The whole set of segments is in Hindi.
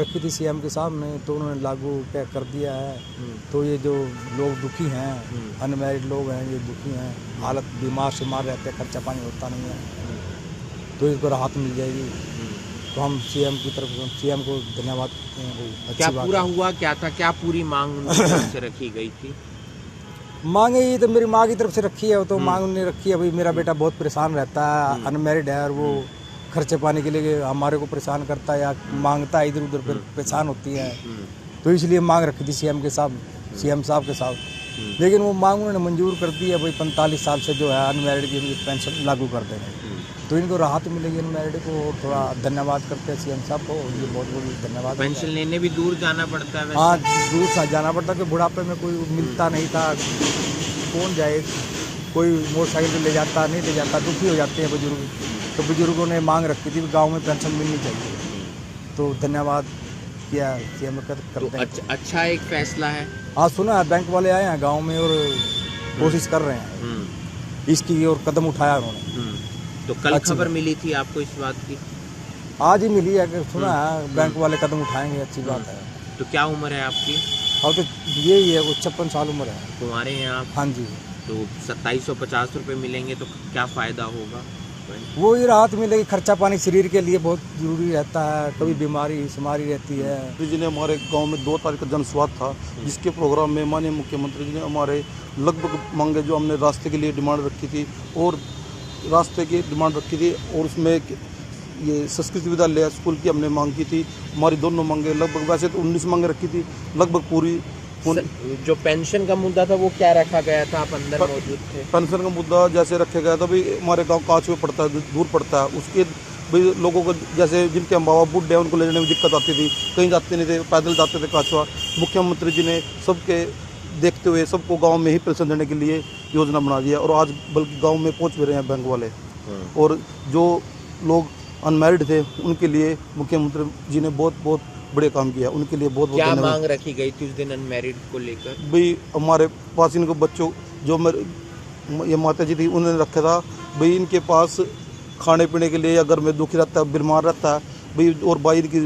रखी थी सीएम के सामने तो उन्होंने लागू क्या कर दिया है। तो ये जो लोग दुखी हैं, अनमैरिड लोग हैं, ये दुखी हैं, हालत बीमार शिमार रहते हैं, खर्चा पानी होता नहीं है, तो इसको राहत मिल जाएगी। तो हम सीएम की तरफ सीएम को धन्यवाद करते हैं। क्या पूरा हुआ, क्या था, क्या पूरी मांग उनकी तरफ से रखी गई थी? मांगे ये तो मेरी माँ की तरफ से रखी है, तो मांग उन्होंने रखी है। भाई मेरा बेटा बहुत परेशान रहता है, अनमैरिड है, और वो खर्चे पाने के लिए हमारे को परेशान करता है या मांगता है इधर उधर, पर परेशान होती है। तो इसलिए मांग रखी थी सीएम साहब के साथ। लेकिन वो मांग उन्होंने मंजूर कर दी है। भाई 45 साल से जो है अनमैरिड की पेंशन लागू कर देंगे, तो इनको राहत मिलेगी अनमैरिड को। और थोड़ा धन्यवाद करते हैं सीएम साहब को, ये बहुत बहुत धन्यवाद। पेंशन लेने भी दूर जाना पड़ता है? हाँ, दूर से जाना पड़ता है, कि बुढ़ापे में कोई मिलता नहीं था, कौन जाए, कोई मोटरसाइकिल पे ले जाता नहीं ले जाता, दुखी हो जाते हैं बुजुर्ग। तो बुजुर्गों ने मांग रखी थी गांव में पेंशन मिलनी चाहिए, तो धन्यवाद किया सीएम करते हैं। अच्छा एक फैसला है। हाँ सुना है, बैंक वाले आए हैं गांव में और कोशिश कर रहे हैं इसकी, और कदम उठाया उन्होंने। तो कल खबर मिली थी आपको इस बात की? आज ही मिली है, सुना है बैंक वाले कदम उठाएंगे, अच्छी बात है। तो क्या उम्र है आपकी? अब तो यही है, 56 साल उम्र है। कुंवारे हैं आप? हाँ जी। तो 2750 रुपये मिलेंगे तो क्या फ़ायदा होगा? वो ही राहत मिलेगी, खर्चा पानी शरीर के लिए बहुत जरूरी रहता है, कभी बीमारी शुमारी रहती है। जी ने हमारे गांव में 2 तारीख का जनसंवाद था, जिसके प्रोग्राम में माननीय मुख्यमंत्री जी ने हमारे लगभग मांगे जो हमने रास्ते के लिए डिमांड रखी थी और रास्ते की डिमांड रखी थी, और उसमें ये संस्कृत विद्यालय स्कूल की हमने मांग की थी। हमारी दोनों मांगे लगभग, वैसे तो 19 मांगे रखी थी, लगभग पूरी। जो पेंशन का मुद्दा था वो क्या रखा गया था? आप अंदर मौजूद थे। पेंशन का मुद्दा जैसे रखा गया था, भाई हमारे गांव कांच में पड़ता है, दूर पड़ता है, उसके भाई लोगों को जैसे जिनके हम बाबा बूढ़े हैं उनको ले जाने में दिक्कत आती थी, कहीं जाते नहीं थे, पैदल जाते थे काचवा। मुख्यमंत्री जी ने सबके देखते हुए सबको गांव में ही पेंशन देने के लिए योजना बना दिया, और आज बल्कि गांव में पहुंच भी रहे हैं बैंक वाले। और जो लोग अनमैरिड थे उनके लिए मुख्यमंत्री जी ने बहुत बहुत बड़े काम किया, उनके लिए बहुत बहुत क्या मांग रखी गई थी उस दिन अनमैरिड को लेकर? भाई हमारे पास इनको बच्चों जो मेरे ये माता जी थी उन्होंने रखा था, भाई इनके पास खाने पीने के लिए या घर में दुखी रहता है, बीमार रहता है भाई, और बाहर की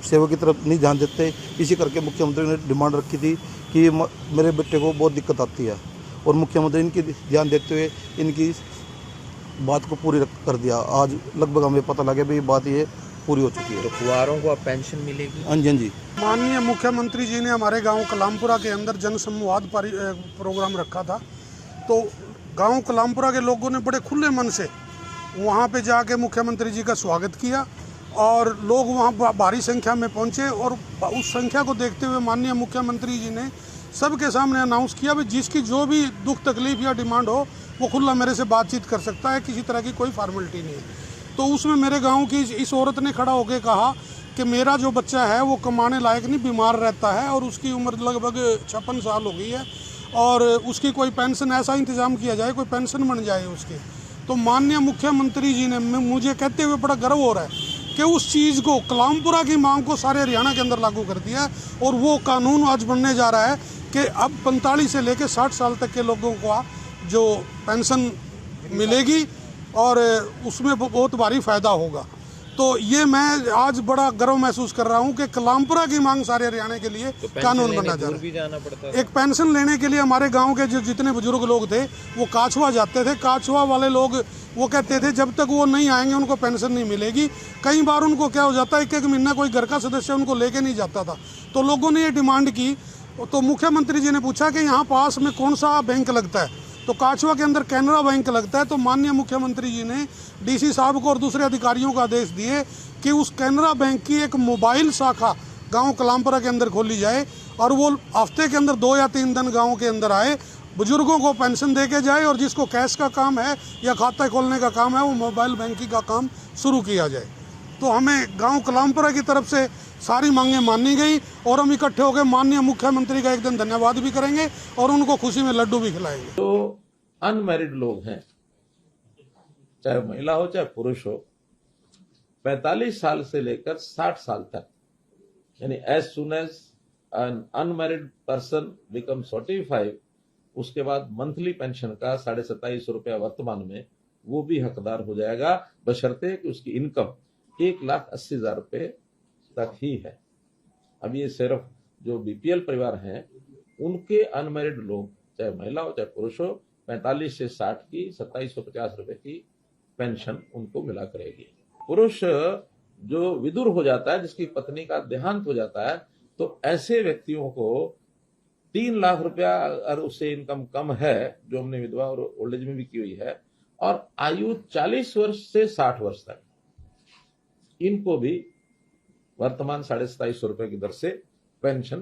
सेवा की तरफ नहीं ध्यान देते। इसी करके मुख्यमंत्री ने डिमांड रखी थी कि मेरे बेटे को बहुत दिक्कत आती है, और मुख्यमंत्री इनकी ध्यान देते हुए इनकी बात को पूरी कर दिया। आज लगभग हमें पता लगे भाई बात ये पूरी हो चुकी है। तो कुंवारों को अब पेंशन मिलेगी? हाँ जी, हाँ जी। माननीय मुख्यमंत्री जी ने हमारे गांव कलामपुरा के अंदर जन संवाद प्रोग्राम रखा था, तो गांव कलामपुरा के लोगों ने बड़े खुले मन से वहां पे जाके मुख्यमंत्री जी का स्वागत किया, और लोग वहां भारी संख्या में पहुंचे, और उस संख्या को देखते हुए माननीय मुख्यमंत्री जी ने सबके सामने अनाउंस किया भी जिसकी जो भी दुख तकलीफ या डिमांड हो वो खुला मेरे से बातचीत कर सकता है, किसी तरह की कोई फॉर्मेलिटी नहीं है। तो उसमें मेरे गांव की इस औरत ने खड़ा होकर कहा कि मेरा जो बच्चा है वो कमाने लायक नहीं, बीमार रहता है, और उसकी उम्र लगभग 56 साल हो गई है, और उसकी कोई पेंशन ऐसा इंतज़ाम किया जाए, कोई पेंशन बन जाए उसकी। तो माननीय मुख्यमंत्री जी ने मुझे कहते हुए बड़ा गर्व हो रहा है कि उस चीज़ को, कलामपुरा की मांग को सारे हरियाणा के अंदर लागू कर दिया, और वो कानून आज बनने जा रहा है कि अब 45 से लेकर 60 साल तक के लोगों को जो पेंशन मिलेगी, और उसमें बहुत भारी फायदा होगा। तो ये मैं आज बड़ा गर्व महसूस कर रहा हूँ कि कलामपुरा की मांग सारे हरियाणा के लिए कानून बनना जा रहा है। एक पेंशन लेने के लिए हमारे गांव के जो जितने बुजुर्ग लोग थे वो काछवा जाते थे, काछवा वाले लोग वो कहते थे जब तक वो नहीं आएंगे उनको पेंशन नहीं मिलेगी। कई बार उनको क्या हो जाता है, एक महीना कोई घर का सदस्य उनको लेके नहीं जाता था, तो लोगों ने ये डिमांड की। तो मुख्यमंत्री जी ने पूछा कि यहाँ पास में कौन सा बैंक लगता है, तो काछवा के अंदर कैनरा बैंक लगता है। तो माननीय मुख्यमंत्री जी ने डीसी साहब को और दूसरे अधिकारियों को आदेश दिए कि उस कैनरा बैंक की एक मोबाइल शाखा गांव कलामपुरा के अंदर खोली जाए, और वो हफ्ते के अंदर 2 या 3 दिन गांव के अंदर आए, बुजुर्गों को पेंशन दे के जाए, और जिसको कैश का काम है या खाता खोलने का काम है वो मोबाइल बैंकिंग का काम शुरू किया जाए। तो हमें गाँव कलामपुरा की तरफ से सारी मांगें मानी गई, और हम इकट्ठे होकर माननीय मुख्यमंत्री का एक दिन धन्यवाद भी करेंगे और उनको खुशी में लड्डू भी खिलाएंगे। तो अनमैरिड लोग हैं, चाहे महिला हो चाहे पुरुष हो, 45 साल से लेकर 60 साल तक, यानी as soon as an unmarried person become 45, उसके बाद मंथली पेंशन का 27.5 रुपया वर्तमान में वो भी हकदार हो जाएगा, बशर्ते कि उसकी इनकम 1,80,000 रुपये तक ही है। अब ये सिर्फ जो बीपीएल परिवार हैं उनके अनमैरिड लोग, चाहे महिला हो चाहे पुरुष हो, 45 से 60 की 2750 रुपए की पेंशन उनको मिला करेगी। पुरुष जो विदुर हो जाता है, जिसकी पत्नी का देहांत हो जाता है, तो ऐसे व्यक्तियों को 3 लाख रुपया अगर उससे इनकम कम है, जो हमने विधवा और ओल्ड एज में भी की हुई है, और आयु 40 वर्ष से 60 वर्ष तक, इनको भी वर्तमान 2750 रुपए की दर से पेंशन